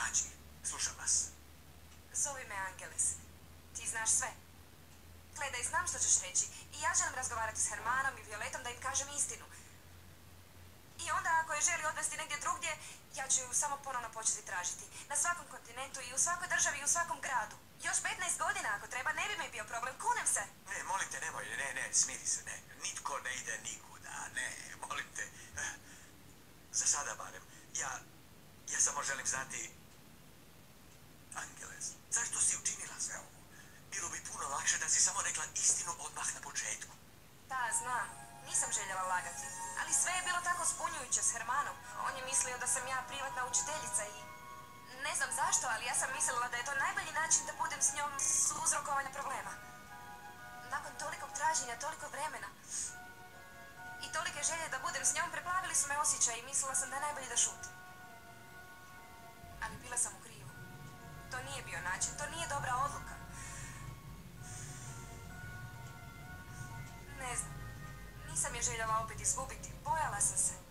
Nađi, slušam vas. Zovi me Angeles. Ti znaš sve. Gledaj, znam što ćeš reći. I ja želim razgovarati s Hermanom i Violetom da im kažem istinu. I onda ako je želi odvesti negdje drugdje, ja ću ju samo ponovno početi tražiti. Na svakom kontinentu i u svakoj državi i u svakom gradu. Još 15 godina ako treba, ne bi mi bio problem. Kunem se. Ne, molim te, nemoj, ne, smiri se, ne. Nitko ne ide nikuda, ne, molim te. Za sada barem. Ja samo želim znati... Angeles, zašto si učinila sve ovo? Bilo bi puno lakše da si samo rekla istinu odmah na početku. Da, znam. Nisam željela lagati. Ali sve je bilo tako zbunjujuće s Hermanom. On je mislio da sam ja privatna učiteljica i... Ne znam zašto, ali ja sam mislila da je to najbolji način da budem s njom s uzrokovanja problema. Nakon tolikog traženja, toliko vremena i tolike želje da budem s njom, preplavili su me osjećaj i mislila sam da je najbolje da šutim. Ali bila sam u krivu. To nije bio način, to nije dobra odluka. Ne znam, nisam je željela opet izgubiti, bojala sam se.